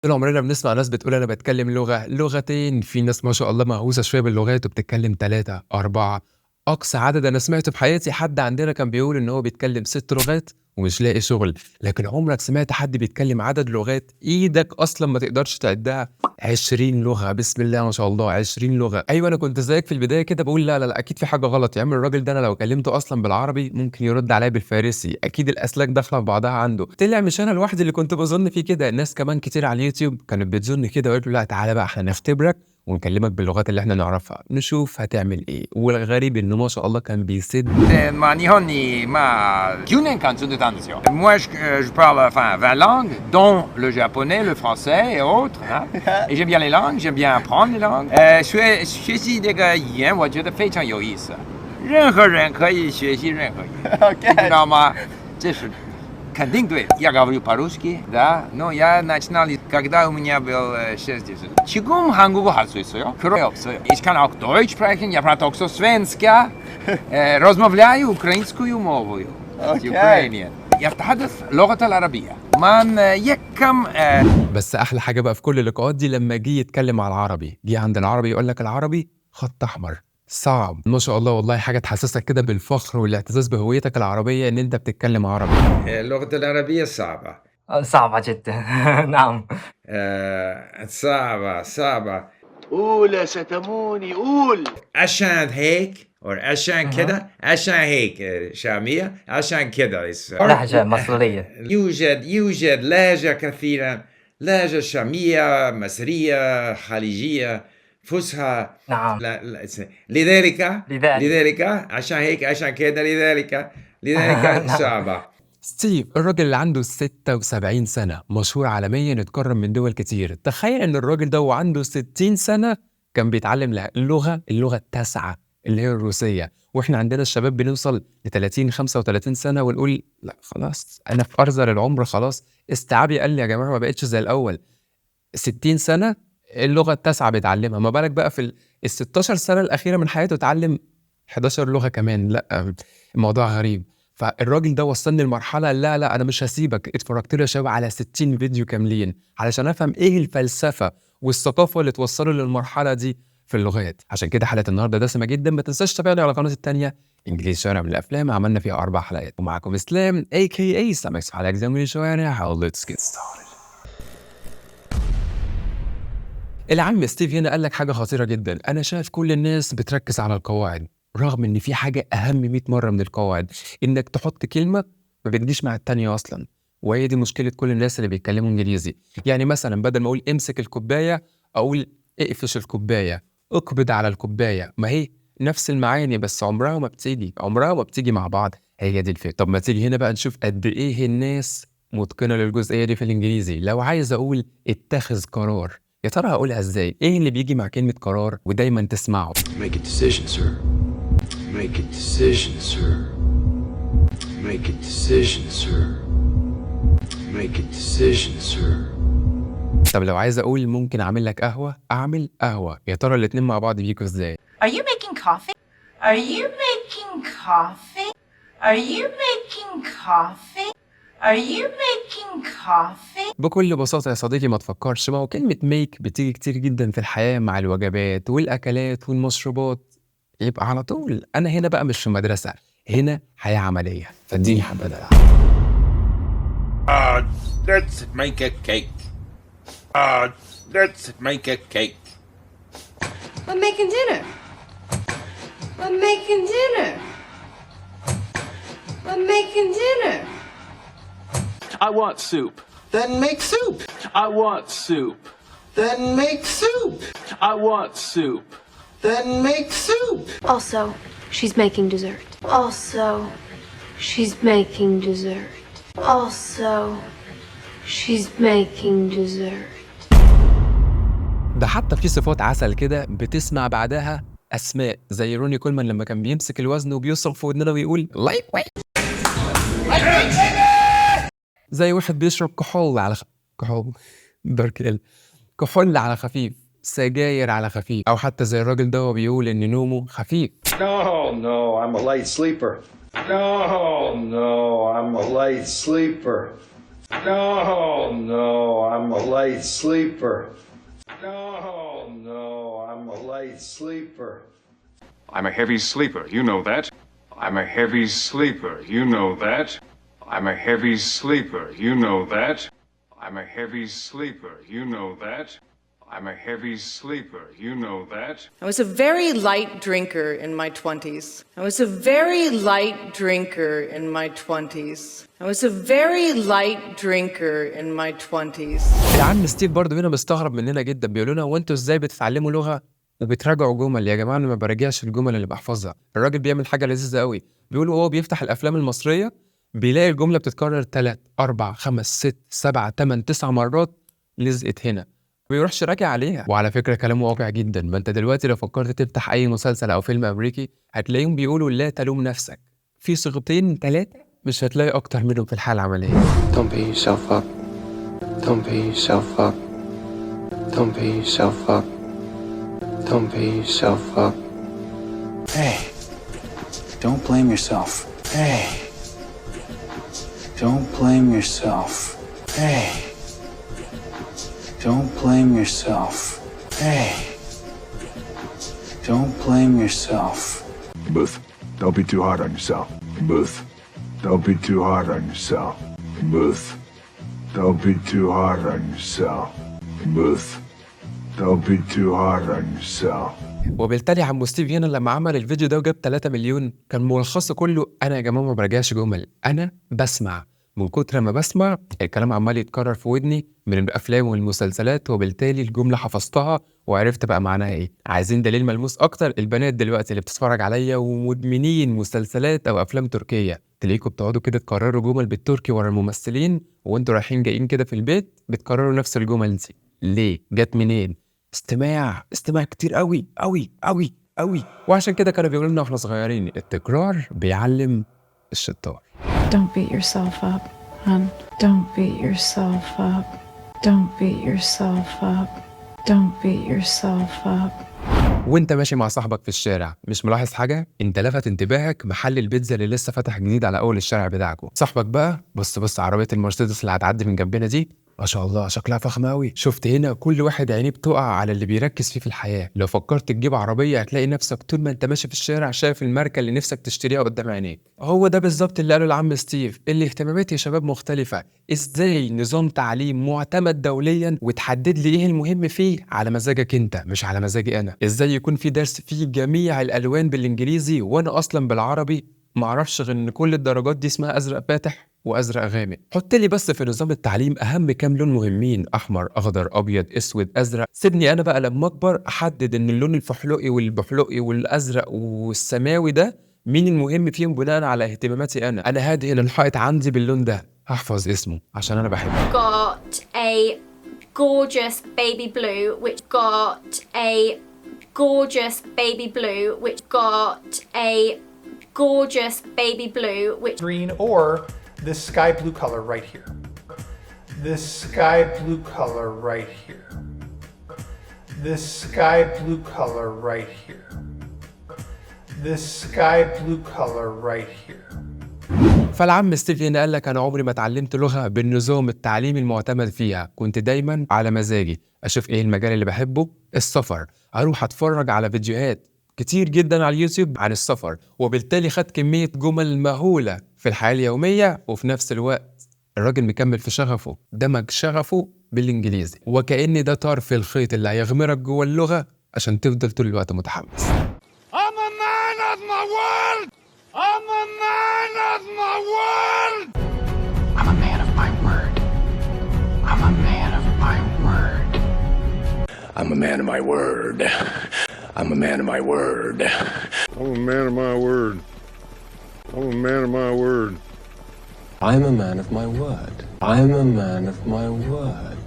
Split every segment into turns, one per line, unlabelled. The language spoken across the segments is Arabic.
طول عمرنا بنسمع ناس بتقول أنا باتكلم لغة، لغتين، في ناس ما شاء الله مهووسة شوية باللغات وبتتكلم 3، 4. أقصى عدد أنا سمعته في حياتي حد عندنا كان بيقول إن هو بيتكلم 6 لغات ومش لاقي شغل، لكن عمرك سمعت حد بيتكلم عدد لغات إيدك أصلًا ما تقدرش تعدها؟ 20 لغة، بسم الله ما شاء الله، 20 لغة. أيوه أنا كنت زيك في البداية كده باقول لا، لا، لأ، أكيد في حاجة غلط، يا عم الراجل ده أنا لو كلمته أصلًا بالعربي ممكن يرد عليّا بالفارسي، أكيد الأسلاك داخلة في بعضها عنده. طلع مش أنا لوحدي اللي كنت باظن فيه كده، ناس كمان كتير على اليوتيوب كانت بتظن كده وقالت له لأ تعالَ بقى إحنا نختبرك ونكلمك باللغات اللي إحنا نعرفها، نشوف هتعمل إيه. والغريب إنه ما شاء الله كان بيسد.
日本に9年間住んでたんですよ. Moi, je parle enfin 20 langues, dont le japonais, le français et autres. Hein. Et j'aime bien les langues, j'aime bien apprendre les langues. 学习这个语言，我觉得非常有意思。任何人可以学习任何语言，
Okay.
你知道吗？这是肯定对的. Я говорю по-русски, да, но я начинал, когда у меня было 6 лет. 지금 한국어 할 수 있어요? 그런 게 없어요. Ich kann auch Deutsch sprechen, я правда också svenska. розмовляю українською мовою.
Okay.
Ukrainian. يتحدث اللغة العربية. من يكم
بس أحلى حاجة بقى في كل اللقاءات دي لمّا جه يتكلم على العربي، جه عند العربي يقول لك العربي خط أحمر، صعب. ما شاء الله والله حاجة تحسسك كده بالفخر والاعتزاز بهويتك العربية إن أنت بتتكلم عربي.
اللغة العربية صعبة.
صعبة جدًا. نعم.
صعبة.
قول يا ستموني قول.
عشان هيك أو عشان كده، عشان هيك شامية، عشان كده.
لهجة مصرية.
يوجد لهجة كثيرة، لهجة شامية، مصرية، خليجية، فصحى.
نعم.
لا لذلك عشان هيك عشان كده لذلك
نعم.
صعبة.
ستيف الراجل اللي عنده 76 سنة مشهور عالميا اتكرم من دول كتير. تخيل ان الراجل ده وعنده 60 سنة كان بيتعلم اللغة التاسعة اللي هي الروسية، واحنا عندنا الشباب بنوصل ل 30 35 سنة ونقول لا خلاص انا في ارذل العمر، خلاص استيعابي قال لي يا جماعة ما بقتش زي الاول. 60 سنة اللغة التاسعة بيتعلمها، ما بالك بقى في ال 16 سنة الأخيرة من حياته اتعلم 11 لغة كمان. لأ الموضوع غريب. فالراجل ده وصلني لمرحلة لا لا أنا مش هسيبك. اتفرجت له يا شباب على 60 فيديو كاملين علشان أفهم إيه الفلسفة والثقافة اللي توصله للمرحلة دي في اللغات. عشان كده حلقة النهاردة دسمة جدا. ما تنساش تتابعني على قناتي التانية إنجليزي شوارع من الأفلام، عملنا فيها 4 حلقات. ومعاكم إسلام AKA سامك في حلقة جديدة من الشوارع. Let's get started. العم ستيف هنا قال لك حاجة خطيرة جدا. أنا شايف كل الناس بتركز على القواعد رغم إن في حاجة أهم 100 مرة من القواعد، إنك تحط كلمة ما بتجيش مع التانية أصلا. وهي دي مشكلة كل الناس اللي بيتكلموا إنجليزي. يعني مثلا بدل ما أقول امسك الكوباية أقول اقفش الكوباية، اقبض على الكوباية. ما هي نفس المعاني بس عمرها ما بتيجي مع بعض. هي دي الفكرة. طب ما تيجي هنا بقى نشوف قد إيه الناس متقنة للجزئية دي في الإنجليزي. لو عايز أقول اتخذ قرار، يا ترى هاقولها إزاي؟ إيه اللي بييجي مع كلمة قرار ودايمًا تسمعه؟
Make a decision, sir. Make a decision, sir. Make a decision, sir. Make a decision, sir.
طب لو عايز أقول ممكن أعمل لك قهوة، أعمل قهوة، يا ترى الاتنين مع بعض بييجوا إزاي؟
Are you making coffee? Are you making coffee? Are you making coffee? Are you making coffee?
بكل بساطة يا صديقي ما تفكرش، ما هو كلمة make بتيجي كتير جدًا في الحياة مع الوجبات والأكلات والمشروبات، يبقى على طول أنا هنا بقى مش في مدرسة، هنا حياة عملية، فاديني حبة دلع.
Let's make a cake. Let's make a cake.
I'm making dinner. I'm making dinner. I'm making dinner.
I want soup.
Then make soup.
I want soup.
Then make soup.
I want soup.
Then make soup.
Also, she's making dessert. Also, she's making dessert. Also, she's making dessert.
ده حتى في صفات عسل كده بتسمع بعدها أسماء زي روني كولمان لما كان بيمسك الوزن وبيصرخ في ودننا ويقول light weight. زي واحد بيشرب كحول على كحول دارك كحول على خفيف، سجاير على خفيف، أو حتى زي الراجل ده بيقول إن نومه خفيف.
No, I'm a light sleeper. No, I'm a light sleeper. No, I'm a light sleeper. No, I'm a light sleeper.
I'm a heavy sleeper, you know that. I'm a heavy sleeper, you know that. I'm a heavy sleeper, you know that. I'm a heavy sleeper, you know that. I'm a heavy sleeper, you know that.
I was a very light drinker in my 20s. I was a very light drinker in my 20s. I was a very light drinker in my 20s.
العم ستيف برضه هنا مستغرب مننا جدا، بيقول لنا هو انتوا ازاي بتتعلموا لغه وبتراجعوا جمل؟ يا جماعه انا ما براجعش الجمل اللي بحفظها. الراجل بيعمل حاجه لذيذه قوي، بيقول وهو بيفتح الافلام المصريه بيلاقي الجمله بتتكرر 3 4 5 6 7 8 9 مرات، لزقت هنا ما بيروحش راجع عليها. وعلى فكره كلامه واقع جدا، ما انت دلوقتي لو فكرت تفتح اي مسلسل او فيلم امريكي هتلاقيهم بيقولوا لا تلوم نفسك، في صيغتين 3 مش هتلاقي اكتر منهم في الحاله العمليه.
Don't beat yourself up. Don't beat yourself up. Don't beat yourself up. Don't beat yourself up.
Hey, don't blame yourself. Hey, don't blame yourself. Hey, don't blame yourself. Hey, don't blame yourself.
Booth, don't be too hard on yourself. Booth, don't be too hard on yourself. Booth, don't be too hard on yourself. Booth, don't be too hard on yourself.
وبالتالي عمو ستيف هنا لما عمل الفيديو ده وجاب 3 مليون كان ملخصه كله انا يا جماعه ما براجعش جمل، انا بسمع. من كتر ما بسمع الكلام عمال يتكرر في ودني من الافلام والمسلسلات، وبالتالي الجمله حفظتها وعرفت بقى معناها ايه. عايزين دليل ملموس اكتر؟ البنات دلوقتي اللي بتتفرج عليا ومدمنين مسلسلات او افلام تركيه، تلاقيكم بتقعدوا كده تكرروا جمل بالتركي ورا الممثلين وانتوا رايحين جايين كده في البيت بتكرروا نفس الجمل دي. ليه؟ جت منين؟ استماع كتير قوي قوي قوي قوي. وعشان كده كانوا بيقولوا لنا واحنا صغيرين التكرار بيعلم الشطار.
Don't beat yourself up, hon. Don't beat yourself up. Don't beat yourself up. Don't beat yourself up.
وانت ماشي مع صاحبك في الشارع مش ملاحظ حاجه؟ انت لفت انتباهك محل البيتزا اللي لسه فتح جديد على اول الشارع بتاعكم. صاحبك بقى بص عربيه المرسيدس اللي هتعدي من جنبنا دي ما شاء الله شكلها فخم قوي. شفت هنا كل واحد عينيه بتقع على اللي بيركز فيه في الحياه. لو فكرت تجيب عربيه هتلاقي نفسك طول ما انت ماشي في الشارع شايف الماركه اللي نفسك تشتريها قدام عينيك. هو ده بالظبط اللي قاله العم ستيف، اللي اهتماماتي يا شباب مختلفه. ازاي نظام تعليم معتمد دوليا وتحدد لي ايه المهم فيه على مزاجك انت مش على مزاجي انا؟ ازاي يكون في درس فيه جميع الالوان بالانجليزي وانا اصلا بالعربي معرفش غير ان كل الدرجات دي اسمها ازرق فاتح وازرق غامق؟ حط لي بس في نظام التعليم اهم كام لون مهمين، احمر اخضر ابيض اسود ازرق. سيبني انا بقى لما اكبر احدد ان اللون الفحلقي والبحلقي والازرق والسماوي ده مين المهم فيهم بناء على اهتماماتي انا. انا هادهن الحائط عندي باللون ده، هحفظ اسمه عشان انا بحبه.
Got a gorgeous baby blue which got a gorgeous baby blue which got a gorgeous baby blue which
green, or this sky blue color right here. This sky blue color right here. This sky blue color right here. This sky blue color right here.
فالعم ستيف هنا قال لك انا عمري ما اتعلمت لغه بالنظام التعليمي المعتمد فيها، كنت دايما على مزاجي اشوف ايه المجال اللي بحبه، السفر، اروح اتفرج على فيديوهات كتير جدا على اليوتيوب عن السفر، وبالتالي خد كميه جمل مهوله في الحياه اليوميه. وفي نفس الوقت الراجل مكمل في شغفه، دمج شغفه بالانجليزي، وكأن ده طرف الخيط اللي هيغمرك جوه اللغه عشان تفضل طول الوقت متحمس.
I'm a man of my word! I'm a man of my word!
I'm a man of my word. I'm a man of my word.
I'm a man of my word. I'm a man of my word.
I'm a man of my word. I'm a man of my word.
I'm a man of my word. I'm a man of my word.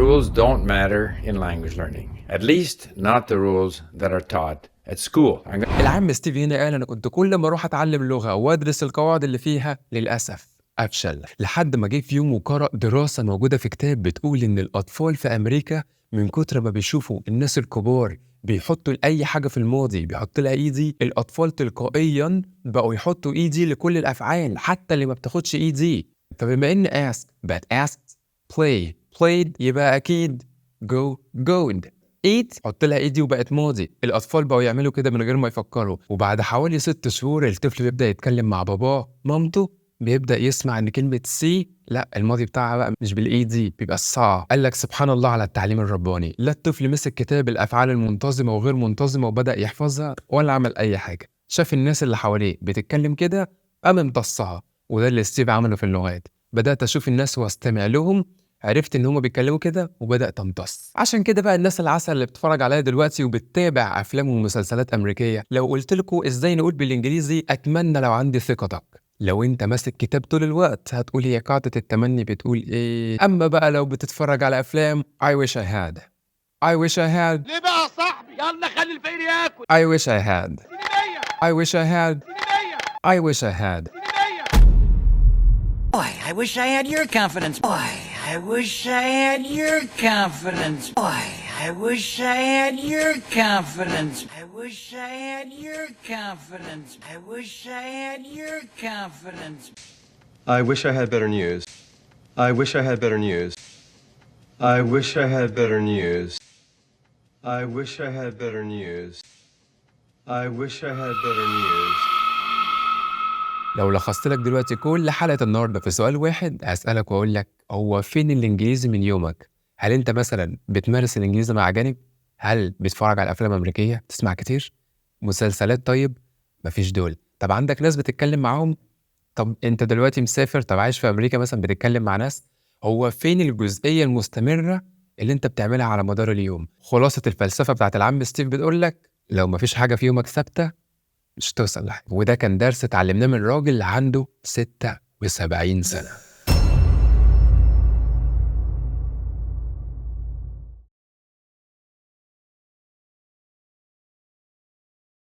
Rules don't matter in language learning. At least not the rules that are taught at school.
العم ستيف هنا قال انا كنت كل ما اروح اتعلم لغه وادرس القواعد اللي فيها للاسف افشل، لحد ما جه في يوم وقرأ دراسه موجوده في كتاب بتقول ان الاطفال في امريكا من كتر ما بيشوفوا الناس الكبار بيحطوا لأي حاجة في الماضي بيحط لها ED. الأطفال تلقائيا بقوا يحطوا ED لكل الأفعال حتى اللي ما بتاخدش ED. فبما إن ask بقت asked، play played، يبقى أكيد go going. eat حط لها ED وبقت ماضي. الأطفال بقوا يعملوا كده من غير ما يفكروا، وبعد حوالي 6 شهور الطفل بيبدأ يتكلم مع باباه مامته، بيبدأ يسمع إن كلمة سي لا الماضي بتاعها بقى مش بالإيدي بيبقى الصا. قال لك سبحان الله على التعليم الرباني، لا الطفل مسك كتاب الأفعال المنتظمة وغير منتظمة وبدأ يحفظها ولا عمل أي حاجة. شاف الناس اللي حواليه بتتكلم كده قام امتصها، وده اللي ستيف عمله في اللغات. بدأت أشوف الناس واستمع لهم، عرفت إن هما بيتكلموا كده وبدأت أمتص. عشان كده بقى الناس العسل اللي بتتفرج عليا دلوقتي وبتتابع أفلام ومسلسلات أمريكية، لو قلت لكم إزاي نقول بالإنجليزي أتمنى لو عندي ثقتك، لو انت ماسك كتاب طول الوقت هتقول هي قاعدة التمني بتقول ايه. اما بقى لو بتتفرج على افلام I wish I had
ليه بقى يا صاحبي؟ يلا خلي الفقير ياكل.
I wish I had I wish I had I wish I had.
Boy, I wish I had your confidence. Boy, I wish I had your confidence. Boy, I wish I had your confidence. I wish I had your confidence. I wish I had your confidence.
I wish I had better news. I wish I had better news. I wish I had better news. I wish I had better news. I wish I had better news.
لو لخصت لك دلوقتي كل حلقة النهاردة في سؤال واحد، هسألك وأقول لك هو فين الإنجليزي من يومك؟ هل أنت مثلا بتمارس الإنجليزي مع أجانب؟ هل بتتفرج على أفلام أمريكية؟ تسمع كتير؟ مسلسلات؟ طيب مفيش دول. طب عندك ناس بتتكلم معاهم؟ طب أنت دلوقتي مسافر، طب عايش في أمريكا مثلا بتتكلم مع ناس؟ هو فين الجزئية المستمرة اللي أنت بتعملها على مدار اليوم؟ خلاصة الفلسفة بتاعت العم ستيف بتقول لك لو مفيش حاجة في يومك ثابتة مش توصل لحاجة. وده كان درس اتعلمناه من راجل عنده 76 سنة.